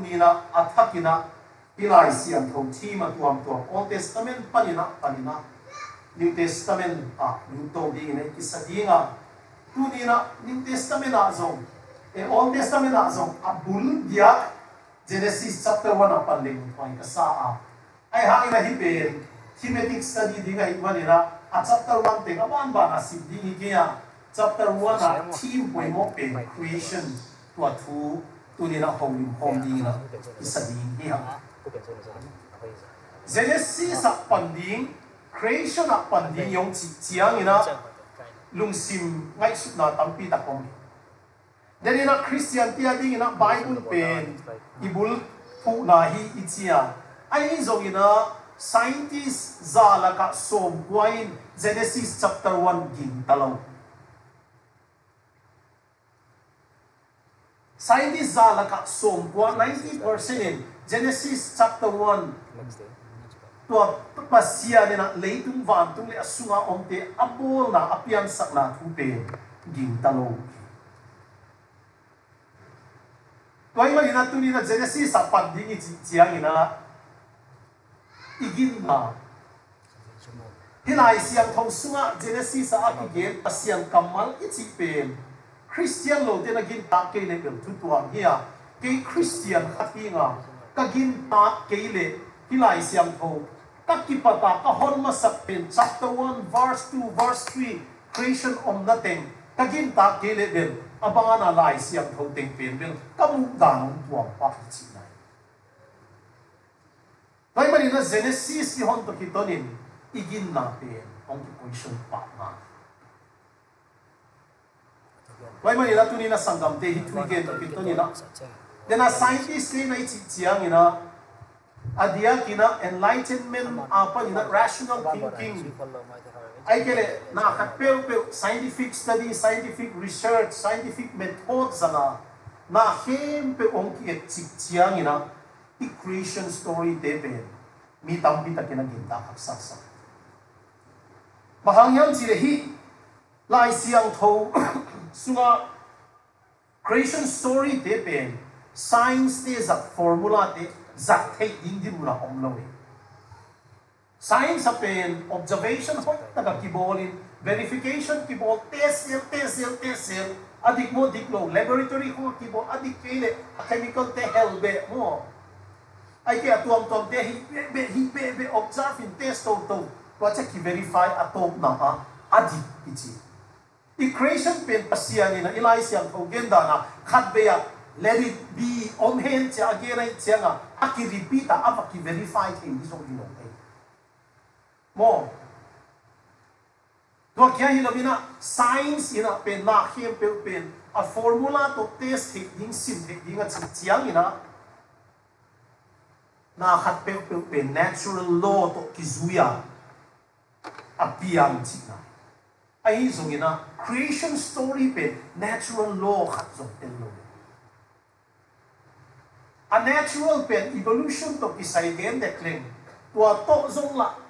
tunina athakina ilai siam tho thima tuam Old Testament panina New Testament New to ding ne kisadinga tunina New Testament zong Old Testament zong abul dia Genesis chapter 1 apaling point kasa ai hang na hipen thematic study dinga hiwanira chapter 1 te kaban ba asib dingi kia chapter 1 theme point mo pe creation to tunina home ding na isading hiya Genesis apanding creation apanding yung chiang ina lungsim ngai sut na tampi takom then ina Christian tia ding ina Bible pen ibul pu na hi ichia ai zong ina scientist zalaka som point Genesis chapter 1 gin talo scientist zalaka som point 90% in Genesis chapter 1 to pasya ni na leitung van tung le asunga omte abol na apian sakna thupe gin talo Tuai malina tu ni na Genesis sapat dingi ciang ina igin na hilai siang thong sunga Genesis sa akigen pasiang kamal ichipen Christian lo te nagin ta ke le bel tutuang hiya ke Christian khatinga kagin ta ke le hilai siang thong kakipata ka hon masapin chapter 1 verse 2 verse 3 creation of nothing kagin ta ke le bel abangan na lai siang thong ting pen bel kamu danong tuang pa chinai Dai mani na Genesis ki hon to kitonin igin na pen ong question pa na Dai mani na tunin na sanggam te hituigen to kitonin na dena scientist ni na ichiang ina adia kina enlightenment apa ina rational thinking ai kele na kapel scientific study scientific research scientific methods na hem pe ongki et chiang ina i creation story debe mi tampi takina ginta kapsaksa mahangyang chirehi lai siang tho sunga creation story debe science te za formula te za thei ding di mula omloe Science apen observation hoy taga kibolin verification kibol test adik mo diklo laboratory ko kibol adik kele chemical te helbe mo ai ke atuam tom te hi observe in test to check ki verify atom na ha adik ichi i creation pen pasiani na ilai siang ko genda na khatbe ya let it be on hand cha agera changa aki repeat apa ki verify in disong dino mo to kya hi lobina science ina pen na hem pen a formula to test ding sim ding a chiang ina na khat pen natural law to kizuya apiang china ai zong ina creation story pen natural law khat zong ten lo a natural pen evolution to kisai gen de kleng to zong la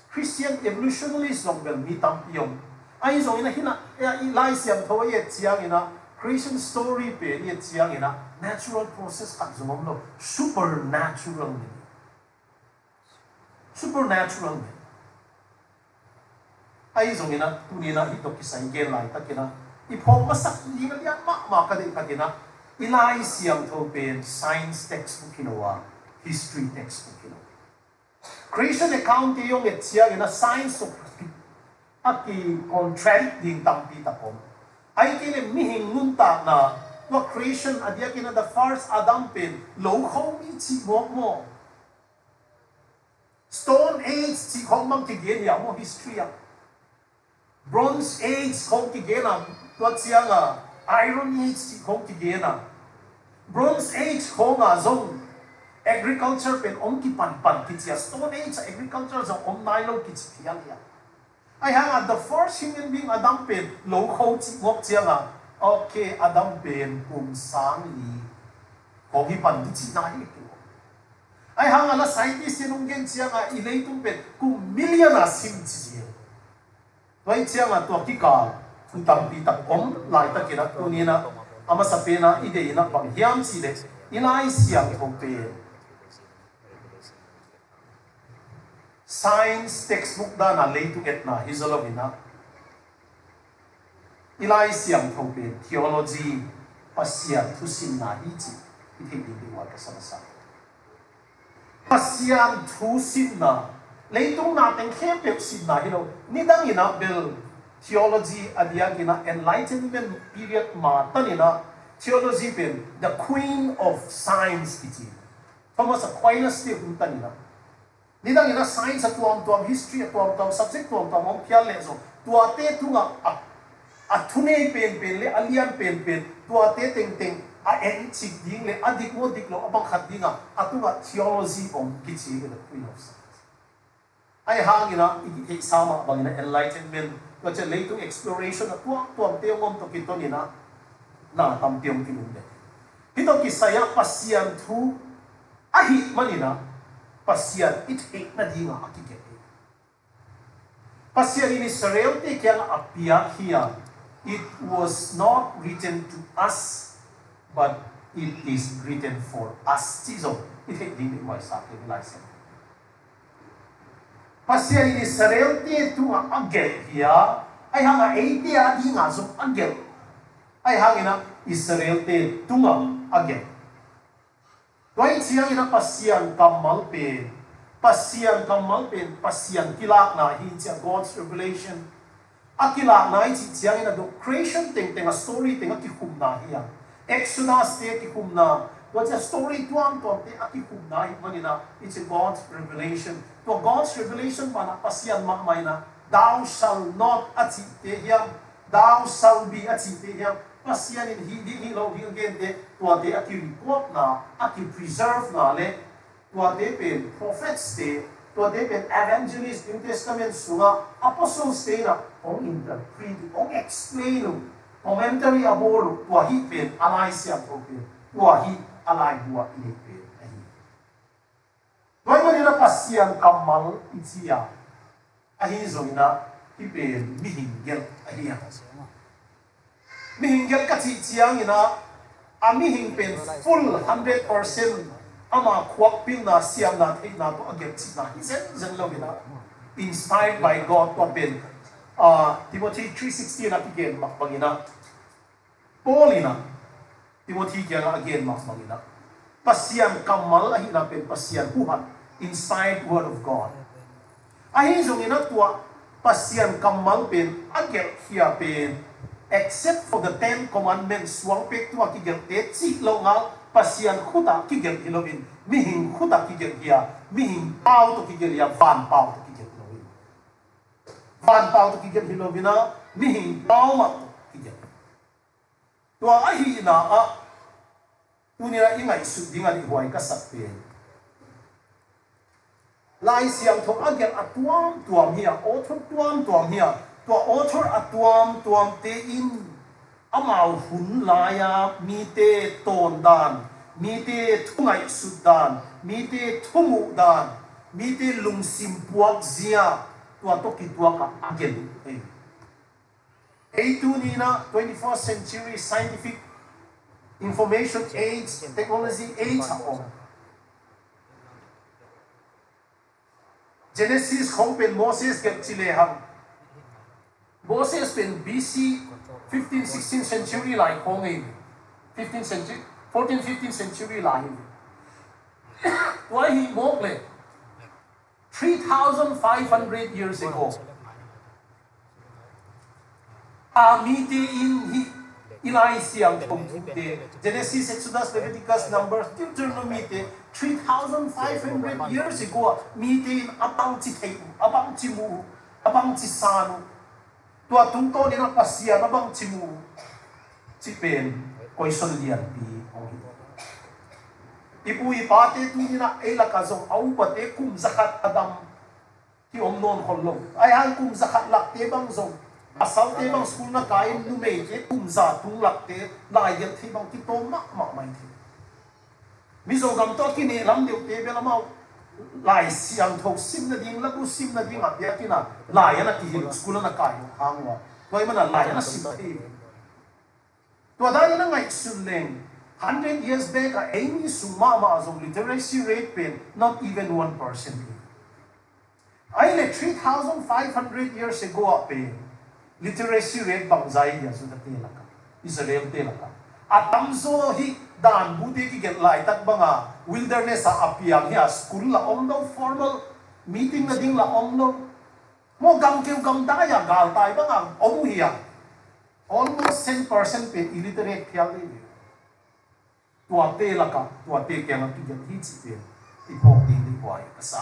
Christian evolutionalist long bel mi tam piong ai zong ina hina lai siam tho ye chiang ina creation story pe ye chiang ina natural process kan zong lo supernatural ai zong ina tunina ito kisai gen lai takina ipom masak ni ga yan ma ka de katina ilai siam tho pe science textbook kinowa history textbook kinowa Creation account yung etsia ina science of aki contradicting tampi tapom ay kile mihing ngunta na wa creation adia kina the first Adam pen low home ichi mo Stone Age chi hong mang kigen ya mo history ya Bronze Age hong kigen na wa sia nga Iron Age chi hong kigen na Bronze Age hong a zong agriculture pen ongki pan kichia Stone Age agriculture zo nailo kichia ya ai hang the first human being Adam pen lo kho chi ngok chia nga okay Adam pen sang li kogi pan kichi na hi ki ai hang ala scientist sinong gen chia nga ilei tum pen ku million a sim chi wai chia nga to ki ka tam pi tak om lai ta kina tu ni na ama sa pena ide ina pang hiam chi le ilai siang thope science textbook da na leitu etna hizolovina ilai siang thope theology pasian thusin na hi chi ithei wa ka samasa pasian thusin na leitung na teng khem pe sin na hilo nidang ina bel theology adiagina enlightenment period ma tanina theology pen the queen of science iti thomas aquinas te tanina nidang ina science atuam history atuam subject atuam om phial le so tuate tunga athune pen le alian pen tuate teng a en chik ding le adik mo dik lo abang khat dinga atunga theology om kichi the queen of science ai hangina i sama bangina enlightenmentก็จะเลยตัว exploration ตัวเตี้ยงอมตัวกินตัวนี้นะน่าทำเตี้ยงกินเลยที่ตัวกิสายปัสยานทูอาหิมันนี่นะปัสยานอิทธินาดีงาอากิเกตปัสยานอิสราเอลที่แค่อาพิยาเฮีย it was not written to us but it is written for us ที่ส่งอิทธิดีไม่ไหวสักเลยไล่เส้นpasal Israel ti tu agel ya ai hang ai ti adi nga so agel ai hang ina Israel ti tu agel wai chiang ina pasian kamal pen pasian kilak na hi cha God's revelation akilak na hi chiang ina do creation teng a story teng ki khum na hi Exodus te ki khum na what's a story tuam te aki khum na hi manina it's a God's revelation to God's revelation mana pasian makmaina thou shall not achi te hiam thou shall be achi te hiam pasian in hi lo hi again te to te aki report na aki preserve na le to te pen prophets te to te pen evangelists New Testament sunga apostles te na on interpret on explain commentary about to hi pen alai sia to pen to hi alai bua ini pen Why man ina pasian kamal itia ahi zoina ipe mihingel ahi mihingel kachi chiang ina amihing pen full 100% ama khwak pil na siam na thei na to agem chi na hi zen lo ina inspired by God to pen Timothy 3:16 na again makbangina Paul ina Timothy kya again makbangina pasian kamal ahi na pen pasian huhat inspired word of God. Ahi zong ina tua pasian kamal pen agel hiya pen except for the 10 commandments wang pek tua kigel te chi lo ngal pasian khuta kigel hilovin mihing khuta kigel hiya mihing pau to kigel hiya van pau to kigel hilovin van pau to kigel hilovina mihing pau ma kigel tua ahi na a tunira ingai sudinga di huai kasak pen lai siang thong agel atuam hia author tuam hia to author atuam te in amau hun laya mi te ton dan mi te thungai sudan mi te thumu dan mi te lungsim puak zia to ki ka agel ei tu ni na 21st century scientific information age technology age Genesis không pen Moses get chile ham Moses pen BC 15-16 century lai khong ei 15th century 14-15 century lai why he mok le 3,500 years ago amite in hi ilai siang thong te Genesis Exodus Leviticus Numbers Deuteronomy te 3,500 years ago meeting abang chi thei abang chi mu abang chi sanu tua tung to ni na pasia abang chi mu chi pen koi sol lian pi ipui pate tu ni na ela ka zong au pate kum zakat adam ki om non khollo ai han kum zakat lak te bang zong asal te bang school na kain nu me te kum za tung lak te lai yan thi bang ki to mak mai thi mizo gam to kini lam deu te bela mau lai siang thok sim na ding la ku sim na ding abia kina lai na ki school na kai hangwa koi mana lai na sim te to da na ngai sun leng 100 years back, EIMI sumama as literacy rate pen, not even 1%. I let 3,500 years ago pen, literacy rate bangzai ya sudah telaka, Israel telaka. Atamso hi dan budi ki get lai tak banga wilderness sa apiang ya school la omno formal meeting na ding la omno mo gam keu gam daya gal tai banga omu hiya almost 10% pen illiterate khial ni. Tua te laka, tua te kaya nga tigat hitsi te, ipok di kway kasa.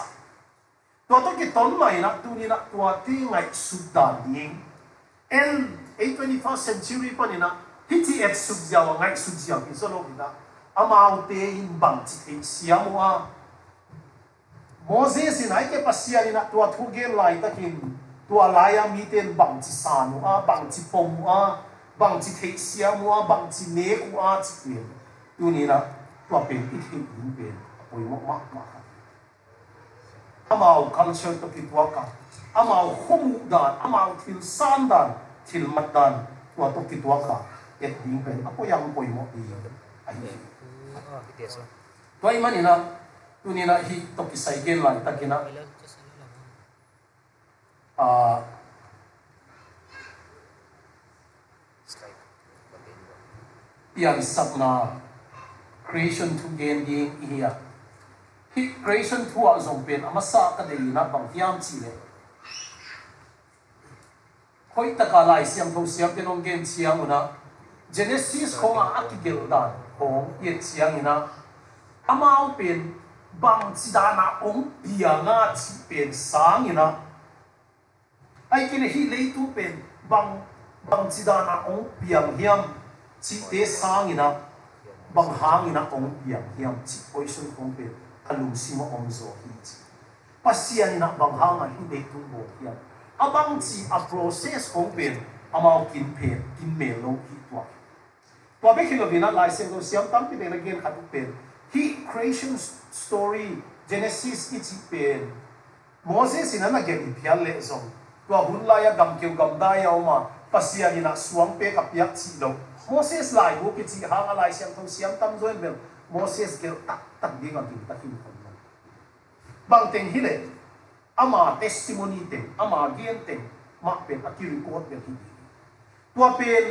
Tua to kiton may na tu nina tua te ngay sudan ding. And 21st century pa nina, hiti et sudyaw ngay sudyaw kisolo nina, amaw te imbang chite siya mo a. Moses inay ke pasya nina tua tugen lay takin, tua laya miten bang chisano a, bang chipom a, bang chite siya mo a, bang chineku a chite. Tu ni na tua pen it in pen apoi mo mak amau culture to kitwa ka amau homu dan amau til san dan til mat dan tua to kitwa ka et ding pen apoi yang poi mo i ai tua iman ina tu ni na hi to kisai gen lai takina yang sapna creation to gain ding iya hi creation to a zong pen amasa ka dei na bang hiam chi le khoi ta ka lai siam tho siam te nong gen chiang una genesis ko a akigel dan ko ye chiang ina amao pen bang chi da na ong pia nga chi pen sang ina ai kin hi le tu pen bang chi da na ong piang hiam chi te sang ina bang hangina ong piang hiam chi poison kong pe alung simo ong zo hi chi pasian ina bang hanga hi de tu bo hiam abang chi a process kong pe amao kin pe kin me lo hi tua be khilo bina lai sem lo siam tam pi de la gen khat pe hi creation story genesis ichi pe moses ina na gen phial le zong tua hun la ya gam keu gam da ya oma pasian ina suang pe ka piak chi lo Moses lai bu kichi hanga lai siam thong siam tam join bel Moses gel tak ding ati takin kon bang teng hile ama testimony teng ama gen teng mak pen ati record bel hi tua pen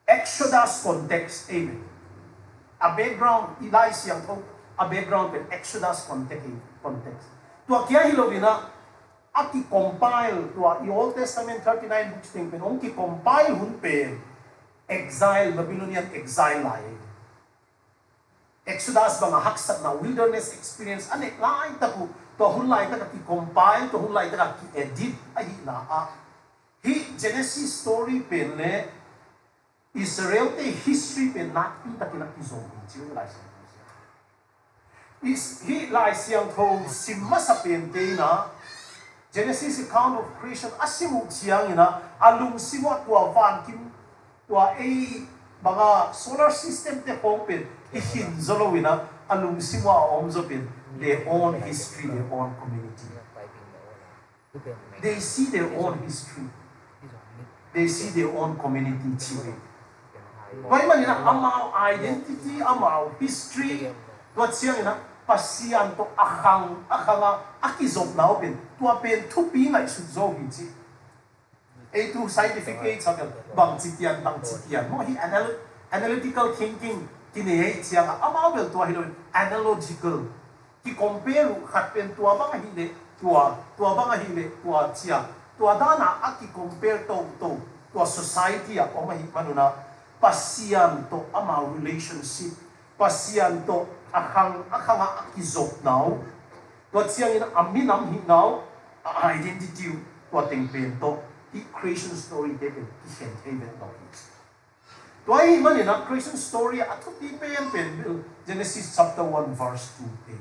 Exodus context a background ilai siam thong a background pen Exodus context tua kia hilovina aki compile tua Old Testament 39 books thing pen ong ki compile hun pen exile Babylonian exile lai Exodus bang haksat na wilderness experience ane lai taku to hun lai ta ki compile to hun lai ta ki edit ai na a hi Genesis story pen le Israel te history pen na pi ta ki na ki zo chi lai is hi lai siang tho simma sa pen te na Genesis account of creation asimu chiang ina alung simu tua van kim tua banga solar system te pongpen ihin zolo ina alung simu om zopin their own history, their own community. They see their own history. They see their own community chiwe. Why man ina amao identity, amao history, tua chiang ina pasian to akanga akizop na open tua pen tu pi ngai su zo hi chi a tu scientific sa bang chitian mo hi analytical thinking kini he chiang ama bel tua hi analogical ki compare khat pen tua bang hi le tua bang hi le tua chiang tua dana aki compare to tua society a oma hi manuna pasian to ama relationship pasian to akanga akizop now to chiang ina aminam hi now identity to ting pen to hi creation story de pen hi hen even now to ai man ina creation story atu ti pen Genesis chapter 1 verse 2 pe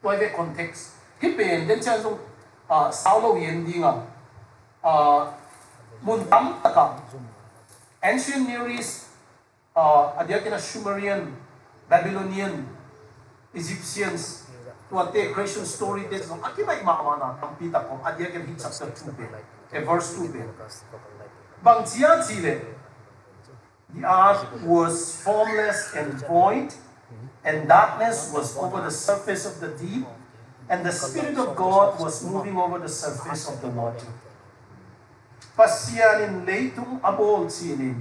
to ai context hi pen den chan so saulo yen dinga mun tam taka ancient Near East adia kina Sumerian, Babylonian, Egyptians, tuate creation story des no akimai maamana tampita ko adia kina chapter 2 verse 2 bang chia chile The earth was formless and void, and darkness was over the surface of the deep, and the Spirit of God was moving over the surface of the water. Pasianin leitung abol chinin.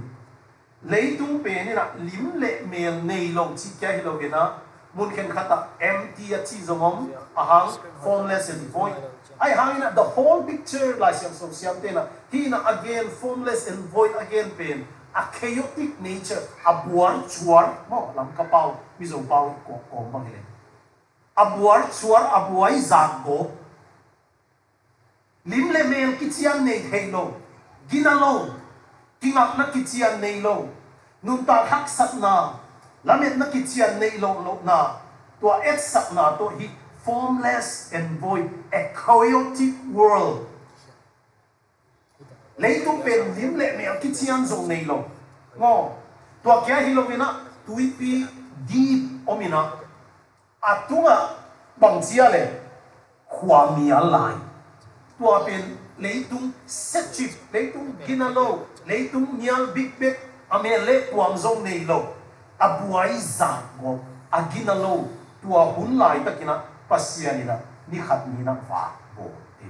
Leitung penina lim le mel nei long chi kya hilogena mun khen khata empty a chi zongom ahang formless and void. I hang the whole picture like some siam hina again formless and void again pen a chaotic nature a buar chuar mo lam kapau mizo pau ko mangile a buar chuar a buai zago lim le mel kichian nei heilo ginalo kingak na kichian nei lo nun ta hak sat na lamet na kichian nei lo na to et sat na to hi formless and void, a chaotic world. Leitung pen lim le me kichian zong nei lo. Ngo, tua kya hilomina tuipi deep omina. Atunga bangsia le huamia lai. Tua pen leitung setchip, leitung ginalo, leitung nyal big big amele tuang zong nei lo. Abuai zago, aginalo, tua hun lai takina pasianina ni khatnina va bo e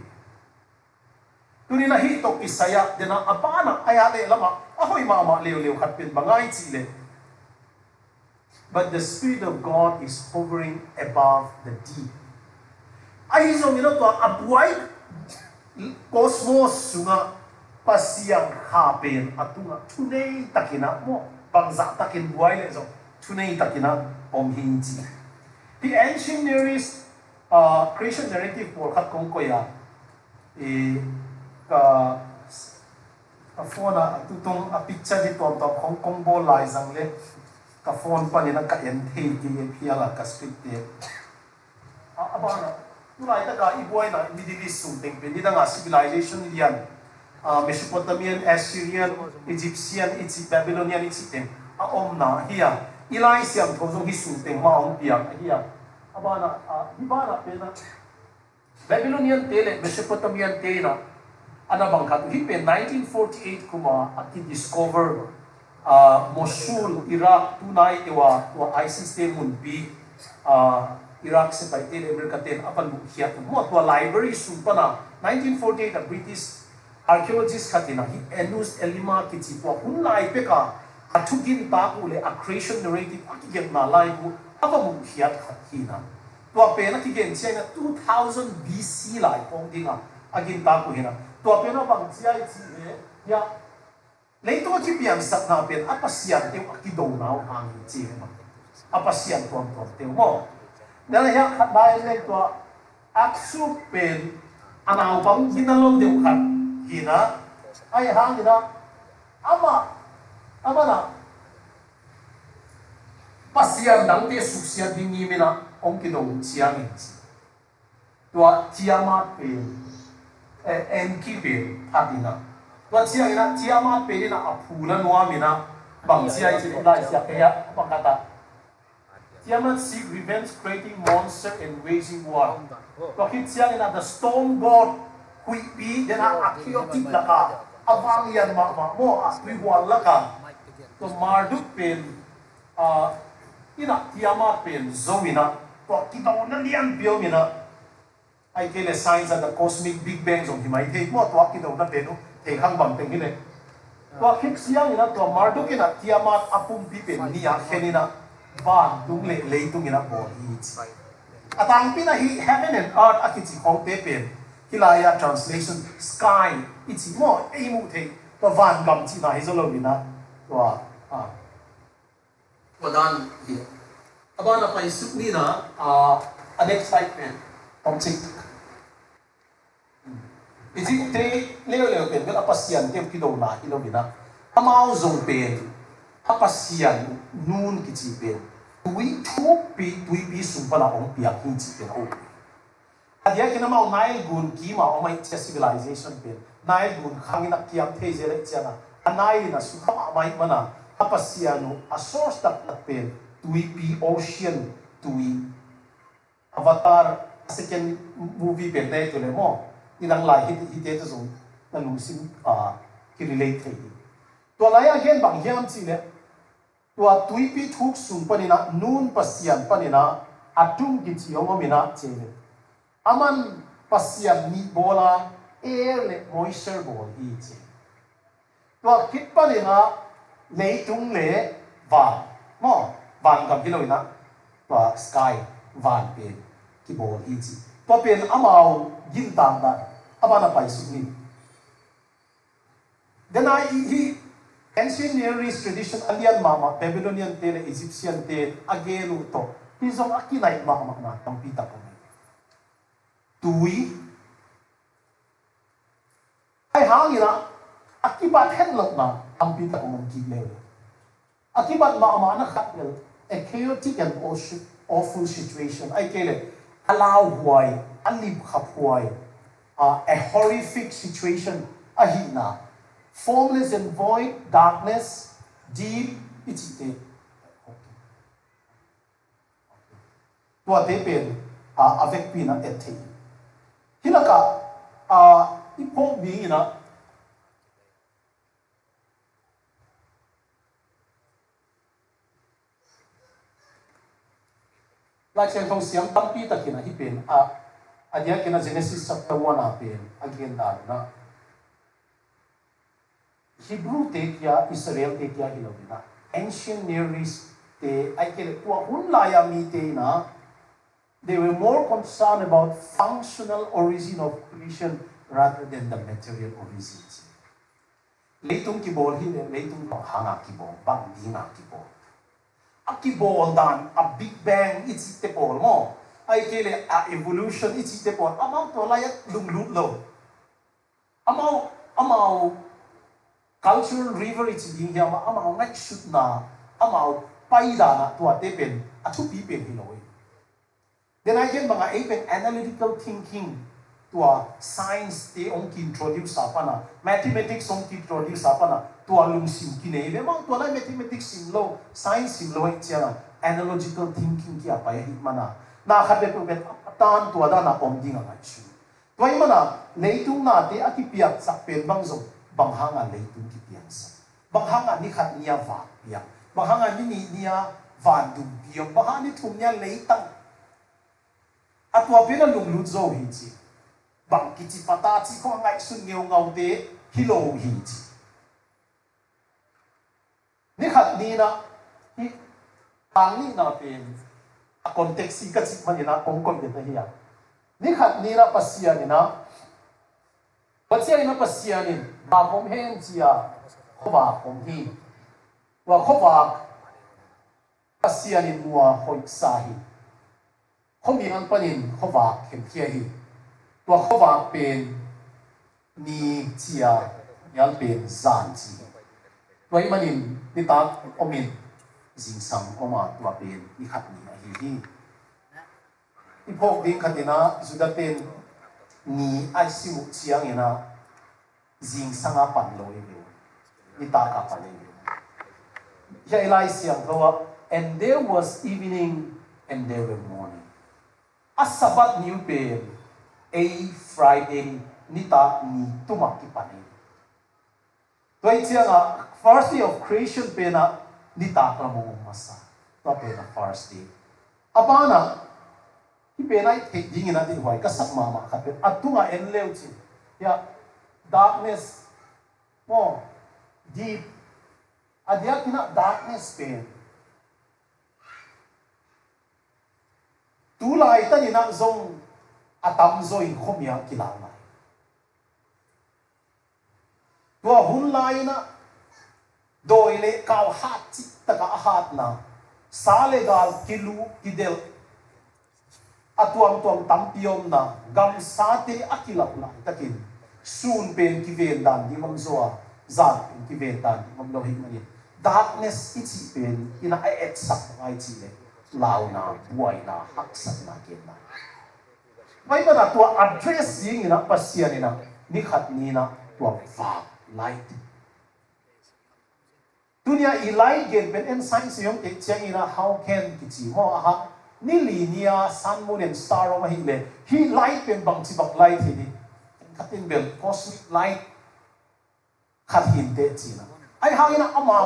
tunina hi to isaya dena apana ayale lama ahoi mama leo khatpin bangai chile. But the Spirit of God is hovering above the deep. Ai zong ino to abuai cosmos sunga pasiang hapen atunga tunei takina mo bangza takin buai le zo tunei takina om hinji. The ancient Near East creation narrative por khat kong koya ka phone tutong a picture di tom tom Hong Kong bo lai jang le ka phone pa ni na ka en thei ti phiala ka script te abana tu lai ta ka I boy na Middle East something pe ni da nga civilization lian Mesopotamian, Assyrian, Egyptian, Babylonian tem a om na hiya ilai siam thozong hi something ma ong piang hiya abana hibana pena Babylonian tele Mesopotamian tele ana bangkat hi pe 1948 kuma ati discover Mosul Iraq tunai ewa to ISIS te mun bi Iraq se pai tele America ten apan hiat mo to library supana 1948 a British archaeologist khatina hi Enus Elima kichi to hunlai peka athugin ta ule a creation narrative akigen na lai bu abamu hiat khatina to pena kigen chena 2000 BC lai pong dinga agin ta ko hina to pena bang chiai chi ya leito chi pian sat na pen apasian te akido nau hang chi ma apasian tom te mo dala ya khabai le to aksu pen anau bang ginalong de khat hina ai hang hina ama na pasian dang te suksia dingi mina ong kidong chiang chi tua tiamat pe enki pe adina tua chiang ina tiamat pe na apula noa mina bang chiai chi lai sia ke ya pakata tiamat seek revenge creating monster and waging war to hit chiang ina the storm god hui pi dena akiotik laka awang yan ma mo aswi wal laka to marduk pen ina tiamat pen zomina to kita na lian bio mina ai kele signs of the cosmic big bang zong himai thei mo to kita na penu thei khang bang teng hile to khik siang ina to marduk ina tiamat apum pi pen nia khenina ban dung le tung ina bo hi atang pina hi heaven and earth akichi khong te pen hilaya translation sky ichi mo eimu thei to van gam chi na hi zo lo mina to wadan hi abana pai sukni na next slide pen object ichi te leo pen ga apasian te kido na ilo mina amao zong pen apasian nun kichi pen tui pi sumpana ong pia kin chi pen o adia kina mau nile gun ki ma o mai civilization pen nile gun khangina kiam the je le chana anai na su kha mai mana apasianu a source tak pen tui pi ocean tui avatar second movie pen dai to le mo inang lai hit to zong na lusin ki relate thei to lai again bang hiam chi le tua tuipi thuk sum panina nun pasian panina atung gichi omomina chele aman pasian ni bola air le moisture bol hi che tua kit panina leitung le van mo van kam hiloina tua sky van pe ki bol hi chi tua pen amao gin tang da abana pai su ni then he ancient Near East tradition alian mama Babylonian te Egyptian te agelu to hizong akinai mama na tampita ko tui ai hangina akibat henlok na tampita ko mong kible akibat mama na khatel a chaotic and awful situation ai kele allow huai alib khap huai a horrific situation ahina formless and void, darkness, deep, it's it. Tua te pen avec pina ete. Hinaka ipo bingina like say thong siam tampi takina hipen adia kina Genesis chapter 1 pen again na Hebrew te kya Israel te kya hilobina ancient Near East te ai kele tua hunlaya mi te na they were more concerned about functional origin of creation rather than the material origins. Leitung kibol hine leitung hanga kibol bang dinga kibol. A kibol dan a big bang it's te pol mo ai kele a evolution it's te pol amao to layak lunglut lo amao cultural river it's being here amao ngai shoot na amao paida na tua te pen atu pi pen hiloi then again mga apen analytical thinking tua science te ong ki introduce apana mathematics ong ki introduce apana tua lung sim ki nei le mang tua lai mathematics sim lo science sim lo chia analytical thinking ki apa ya hikmana na khabe ko bet tan tua da na om dinga ngai chu toy mana leitung na te akipiak sak pen bang zo banghanga leitung ki piansa banghanga ni khat nia va ya banghanga ni nia van dum piom banghani thum nia leitang atwa pina lunglut zo hi chi bang ki chi pata chi ko ngai sun ngeu ngau te hilo hi chi ni khat ni na hi ang ni na pen a context si ka chi man ina kong kong de hi ya ni khat ni na pasia ni na pasia ni na pasia ni ba hom hen chia khowa hom hi wa khowa pasia ni mua hoi sa hi không bị ăn panin không vào kiểm kia hi tua không vào bên ni chia yang bên giàn chi vậy mà nín đi ta ông mình dính sang ông mà tua bên đi khát ni hi đi phok đi khát na sudah bên ni ai siu chiang ina dính sang apa loi đi đi ta apa loi ya ilai siang thua and there was evening and there were morning a sabat new pen a Friday nita ni tumak ki pani toy chianga first day of creation pena nita kramo masa to pena first day apana ki pena te dingina di hoi ka sak mama ka pe atunga enleu chi ya darkness mo deep adia kina darkness pen tu lai ta ni na zong atam zoi khomya kilang lai tua hun lai na doi le kaw hat chi ta ka hat na sa le gal kilu kidel atuam tuam tampiom na gam sa te akilap na takin sun pen ki ven dan di mam zoa zan pen ki ven dan mam lo hi mani darkness ichi pen ina ai et sak ai chi le lao na buai na haksan na ken na mai ba tua address ying ina pasia ni na ni khat ni na tua va light dunia ilai gen ben en science yong te chang ina how can ki chi mo ha ni linia sun moon and star ma hi le hi light pen bang chi bak light hi ni khatin bel cosmic light khat hin te chi na ai ha ina ama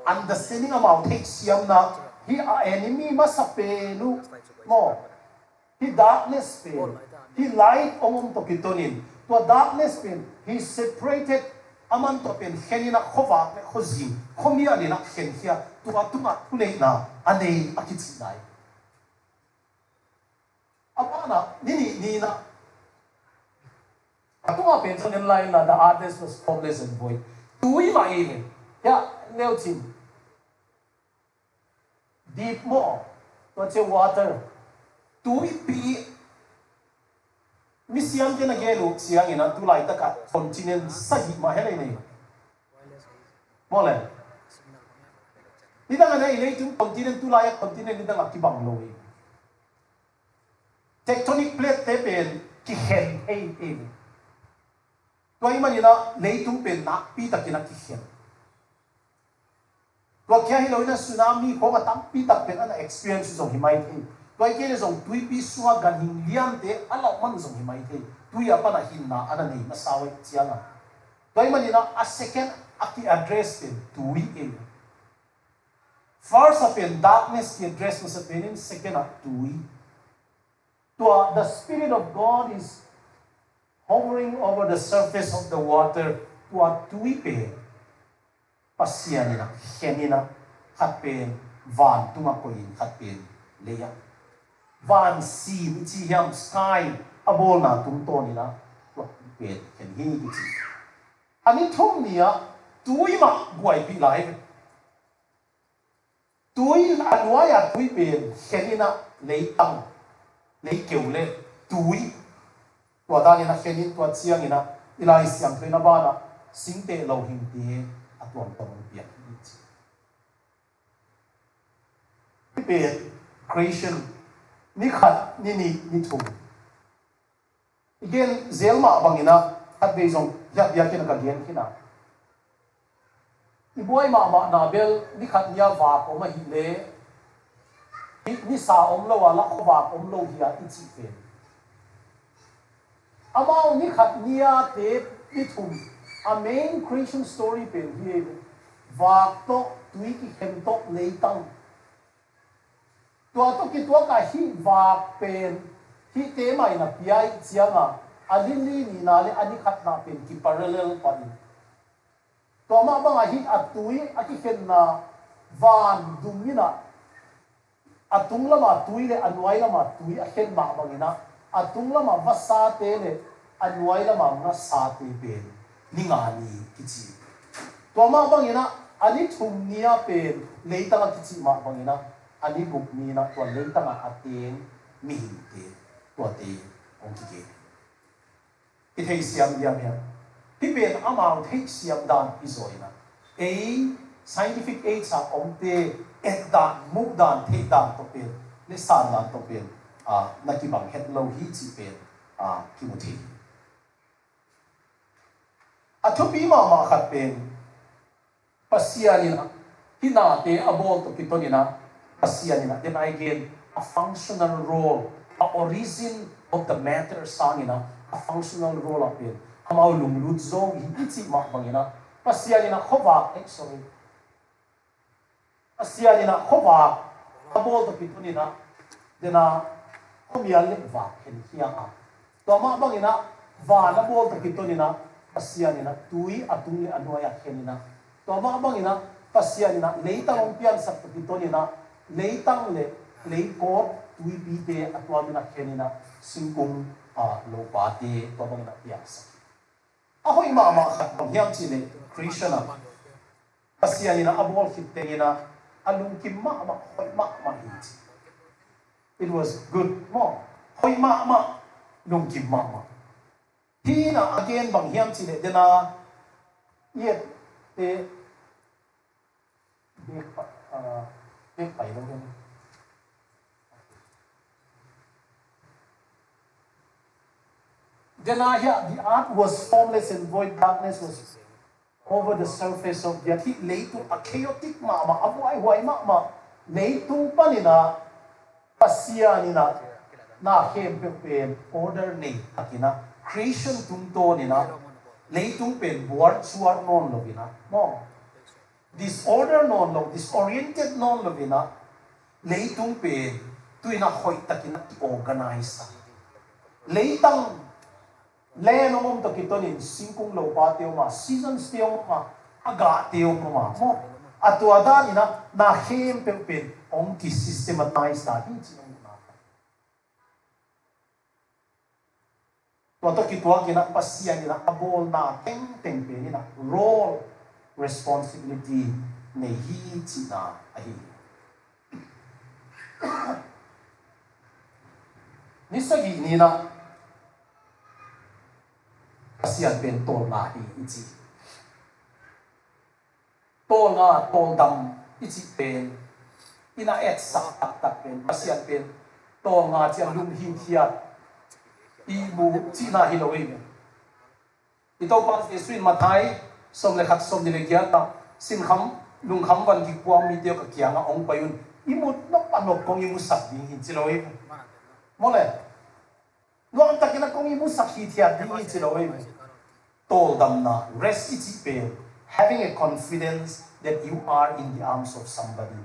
understanding about take siam na he enemy masapelu mo he darkness pen he light omom to kitonin to darkness pen he separated aman to pen henina khova khozim khomia ni na khenhia tua tunga tunei na anei akitsinai apana ni na atunga pen so in line na the artist was homeless and void tui mai ya neo chin deep more to water tui pi misiam ke na gelu siang ina tulai ta ka continent sahi ma hele nei mole ida ngana ile tu continent tulai continent ida ngaki bang loi tectonic plate te pen ki hen ei toy manina leitung pen na pi takina ki hen to kya hi loina tsunami ko ka tam pi tak pen ana experience zong himai thi toy ke zong tui pi suwa gan hing liam te ala man zong himai thi tui apa na hin na ana nei ma sawe chianga toy manina a second aki address pen tui e first up in darkness ki address was a pen in second up tui to the spirit of God is hovering over the surface of the water to a tui pe pasianina henina khatpen van tunga koin khatpen leya van si chi hiam sky abol na tum to ni na to pe hen hi ki chi ani thom nia tui ma guai pi lai tui anwaya tui pe henina leitang lấy kiểu lên túi tua ta ni na khenin tua chiang ina ilai siang thena ba na singte lo hing ti atuam tom piak ni pe creation ni khat ni thum again zelma bangina at be jong ya ke na ka gen kina iboi ma na bel ni khat nya va ko ma hi le ni sa om lo wala khoba om lo hiya ichi pe amao ni khat nia te ni thum a main creation story pe hi va to tui ki hem to leitang to ki to ka hi va pen hi te mai na piai chianga adili ni na le ani khat na pen ki parallel pa ni to ma banga hi atui aki ken na van dumina atung lama tui le anwai lama tui a hen ma bangina atung lama vasa te le anwai lama nga sa te pe ninga ni kichi to ma bangina ani thum nia pe leita la kichi ma bangina ani gup ni na to leita ma ateng mi te to te ong ki ke thei siam ya ya ti ben amao thei siam dan izoina e scientific age sa ong te et dan muk dan thei dan to pen le san dan to pen na ki bang het lo hi chi pen ki mu thi a thu pi ma khat pen pasiani na hi na te abol to ki to ni na pasiani na then again a functional role a origin of the matter sang ina a functional role of it amao lung lut zo hi chi ma bangina pasiani na khowa sorry asiani na khowa abol to pituni na dena khomial le va khen hiya a to ma bangina va la bol to pituni na asiani na tui atung le anwaya khenina to ma bangina pasiani na leita long pian sak to pituni na leitang le leiko tui pi te atwa na khenina singkung lo pa te to bangina pias a hoi ma khat bang hiam chi le krishna pasiani na abol khit te na alung kim ma hoi ma hit it was good mo hoi ma lung kim ma hi na again bang hiam chi le dena yet te be pai lo gen dena here the art was formless and void darkness was over the surface of the earth. Lay to a chaotic mama, abuay huay mama, lay to panina, pasya nina, na pen order ni, akina, creation tumto nina, lay to pen board suar non lobina, mo. disorder non lo disoriented non lo vina leitung pe tuina hoi takin organize leitang le nomom takitonin singkung lo pa teo ma seasons teo ma aga teo ma mo atuada ina na hem pe ong ki systematize ta hi chi na to kitwa kina pasian ina abol na teng pe ni na role responsibility ne hi chi na ahi nisagi ni na pasian pen tol na hi ichi tol nga tol dam ichi pen ina et sak tak pen pasian pen tol nga chiang lum hin hiat i mu chi na hi lo wi ito pa swin mathai som le khat som ni le kya ta sin kham lung kham van ki kwam mi te ka kya nga ong payun imut no panok kong imu sak ding hin chi lo wi mole Long takina kong imu sak hi thia ding hi chi lo wi tol dam na rest ichi pe having a confidence that you are in the arms of somebody,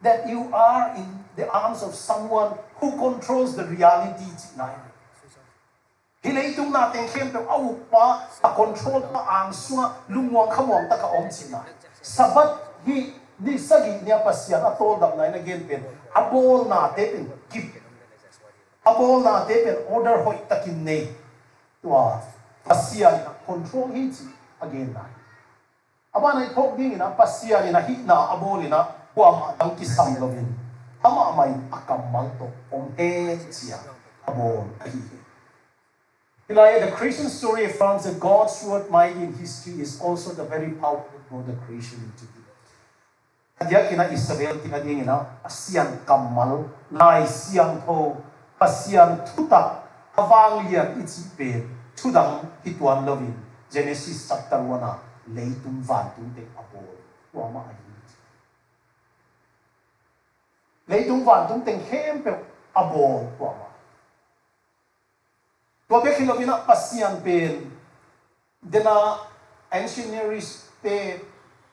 that you are in the arms of someone who controls the reality tonight. Hileitung natin kempe au pa a control pa ang sunga lungwang kamwang taka om china. Sabat hi ni sagi niya pasyan atol dam na again pen abol natin keep abol natin order hoi takin nei tua pasyan control hi again na. Aba na ithok ding ina pasyan ina hi na abol ina kuam ang kisam lovin. Ama amay akamang to om chia abol ahi. The creation story affirms that God's word mighty in history is also the very powerful God of creation into it. Kaya kina Israel tinading ina asian kamal lai siang tho pasian tutak awang lian ichipe tudang hituan lovin Genesis chapter 1 leitung van tung te apol wama ai leitung van tung teng hem pe abol wama to be kilomina pasian pen dena ancient Near East te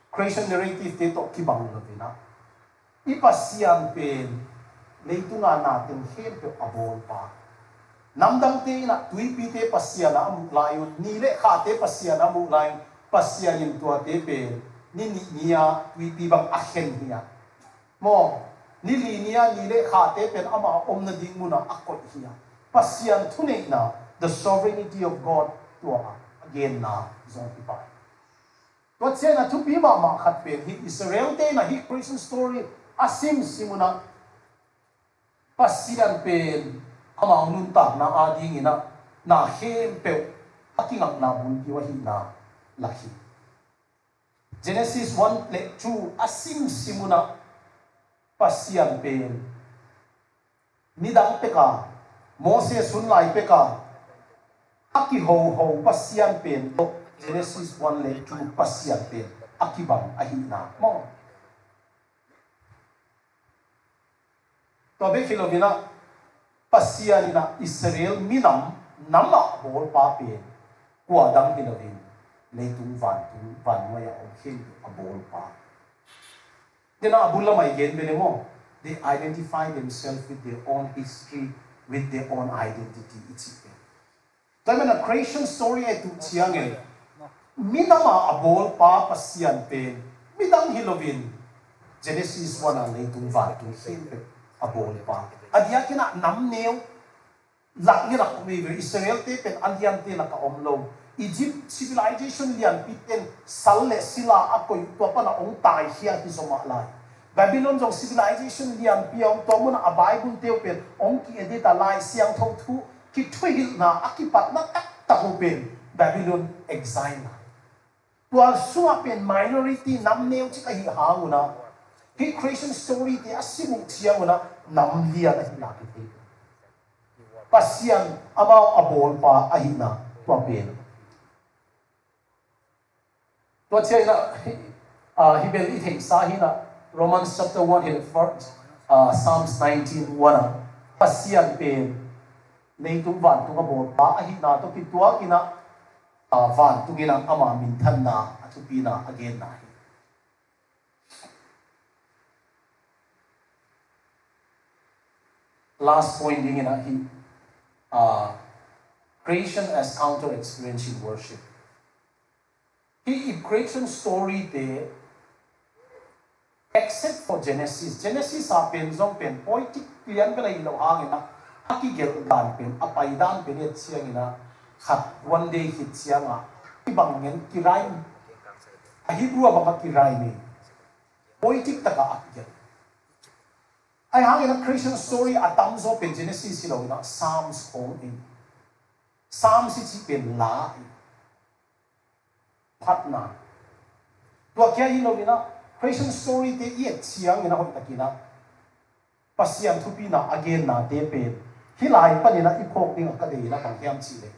creation narrative te to kibang lovina ipasian pen leitunga natin hem pe abol pa namdang te na tuipi te pasian na mulayon nile kha te pasian na mulayon pasian in tua te pen ni niya tuipi bang ahen niya mo nili niya nile kha te pen ama om na ding muna akot hiya pasian tunay na the sovereignty of God to again na zong ipa. What say na to be mama khat pen hi Israel te na hi creation story asim simuna pasian pen ama nun ta na ading ina na hem pe akingak na bun ki wahi na lakhi. Genesis 1:2 asim simuna pasian pen nidang peka Moses sunlai peka aki ho pasian pen to Genesis 1:2 pasian pen akibang ahina mo to be kilovina pasian na Israel minam nama bol pa pen kuadang kilovin leitung van waya o hin abol pa dina abulla mai gen bele mo they identify themselves with their own history, with their own identity ichipe Dahil na creation story ay tutsiyangin. Minama abol pa pasian pen. Midang hilovin. Genesis 1 ang leitung vantung himpe abol pa. Adya kina namnew. Lak nila kumiver. Israel te pen andiyan te nakaomlaw. Egypt civilization liyan piten salle sila ako'y tuwa na ong tay hiya hisomalay. Babylon jong civilization liyan piyong tuwa mo na abay bun teo pen ong ki edita lay siyang tautu kitwihil na akipat na takupin Babylon exile na. Tuwal sumapin minority namnew chika hihango na. Hi creation story ti asimong siya mo na namliya na hinakit ito. Pasyan amaw abol pa ahina tuwapin. Tuwa siya na hibel itay sahi na Romans chapter 1 Psalms 19:1 pasyan pen leitung van tunga bol pa ahi na to kitua kina van tungina ama mintan na atupina again na last point ding ina hi creation as counter experience in worship. Hi creation story de except for Genesis a pen zong pen poetic lian bela ilo hangina aki gel dan pen apai dan pen et siangina khat one day hit sianga ibanggen kirai a Hebrew abaka kirai ni poetic taka akigel ai hangina creation story atam zo pen Genesis silo ina Psalms hong in Psalms si pen la patna tua kya hilo ina creation story te yet siang ina hoi takina pasian thupi na again na te pen hilai panina ipok ding ka de na pang hiam chi le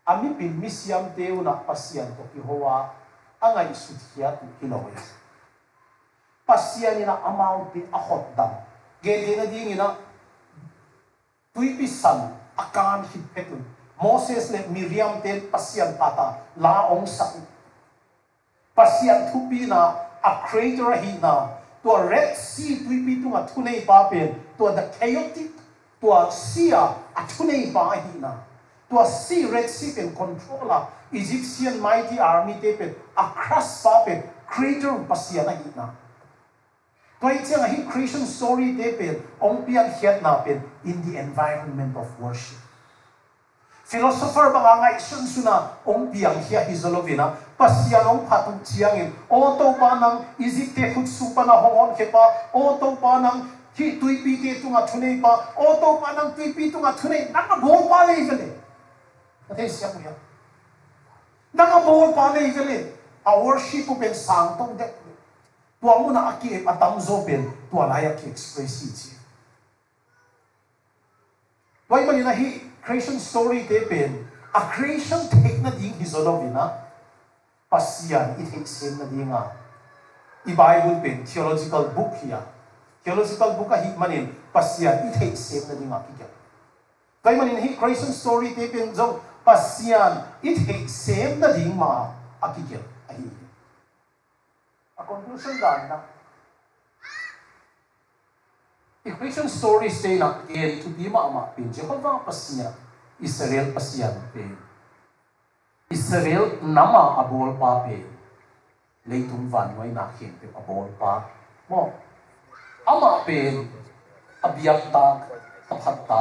ami pin misiam teu na pasian to ki hoa angai suthia tu kiloi pasian ina amau pi a hot dam ge de na ding ina tui pi san akan hit petu Moses le Miriam ten pasian tata la ong sa pasian thupi na a creator hi na to a Red Sea tuipi tu nga thunei pa pen to the chaotic to a sea a thunei pa hi na to a sea Red Sea pen controller Egyptian mighty army te pen a crush pa pen creator pasian na hi na to ai chang hi creation story te pen ong pian hiat na pen in the environment of worship. Philosopher bangangai sun suna ong piang hia hizolovina pasian ong phatung chiangin auto panang Egypte khut supana hongon khepa auto panang hi tuipi te tunga thunei pa auto panang tuipi tunga thunei nanga bol pa le jale athe siam ya nanga bol pa le jale a worship pen sang tong de tua muna aki atam zo pen tua layak ki express chi wai mali na hi creation story te pen a creation take na ding hizolovina pasian it take sem na dinga I Bible pen theological book here theological book hi manin pasian it take sem na dinga ki kai manin hi creation story te pen zo pasian it take sem na ding ma akigel ahi a conclusion dan na creation story say na again to be ma pin Jehovah pasian Israel pasian pen Israel nama abol pa pen leitung van wai na khen pe abol pa mo ama pen abiyak ta aphat ta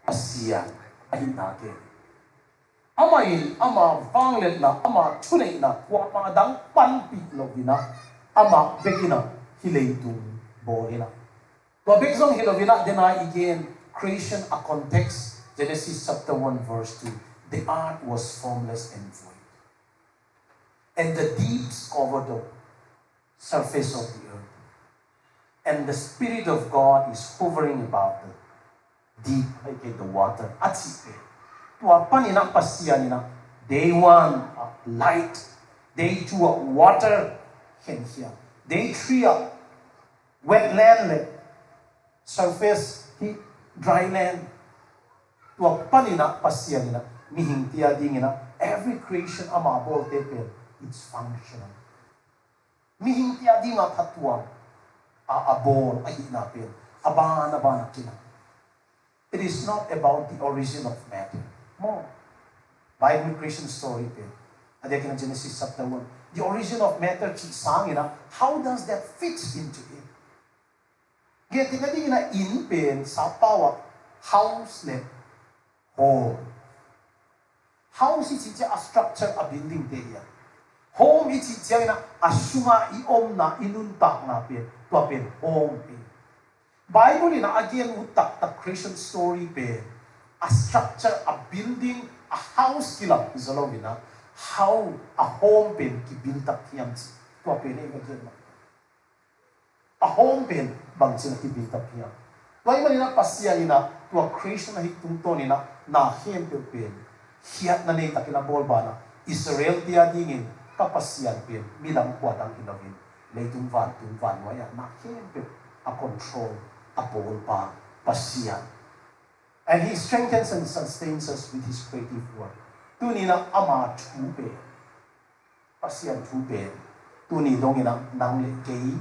pasian ahin na ke ama vanglet na ama chunei na wa ma dang pan pi lovina ama bekina hileitung borina to bekzong hilovina deny again creation a context Genesis chapter 1 verse 2 the earth was formless and void and the deeps covered the surface of the earth and the Spirit of God is hovering about the deep like the water atsi tua panina pasianina day 1 light day 2 water hen here day 3 wetland surface hi dry land tua panina pasianina mihing tia dingina every creation ama bol te pen it's functional mihing tia dinga phatua a abol ahina pen abana kina it is not about the origin of matter more Bible creation story pen adekina Genesis chapter 1 the origin of matter chi sangina how does that fit into it Getting na in pen sa power house le home. House is a structure a building there. Home is na asuma iom na inuntak na pen to pen home pen. Bible na again utak the creation story pen a structure a building a house kila isolowina how a home pen ki build up hiyam to pen again. A home pen bang sila ki-build up here. Why man nila pasya nila to a creation na hitungto nila na hiyem pen. Hiyat na nita kinabolba na Israel tiya dingin kapasyan pen milang kuwat ang hinawin. Leitung van waya na hiyem pen a control a bolba pasyan. And He strengthens and sustains us with His creative work. Tu nila ama chupe. Pasyan chupe. Tu ni dong ina nang lekei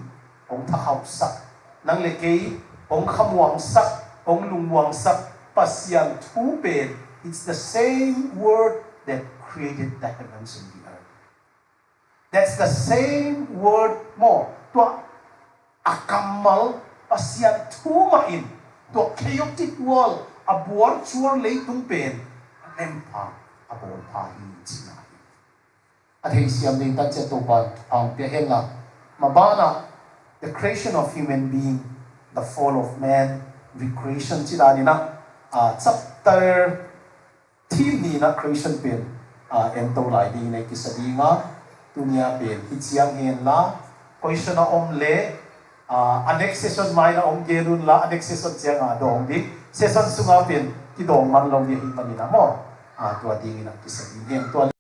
ong thahau sak nang lekei ong khamwang sak ong lungwang sak pasian thu pen. It's the same word that created the heavens and the earth. That's the same word mo. Tua akamal pasian thu main. Tua chaotic world abuar chuar leitung pen. Empa abuar pahi cina. At hey siam din tan che topan ang piahenga mabana the creation of human being, the fall of man, recreation cina ni na chapter team ni na creation pen ento lai di na kisadinga dunia pen hichiang hen la question na omle next session mai na gerun la next session chiang dong di session sunga pen ki dong man long di hin manina mo tua ding na kisading hen tua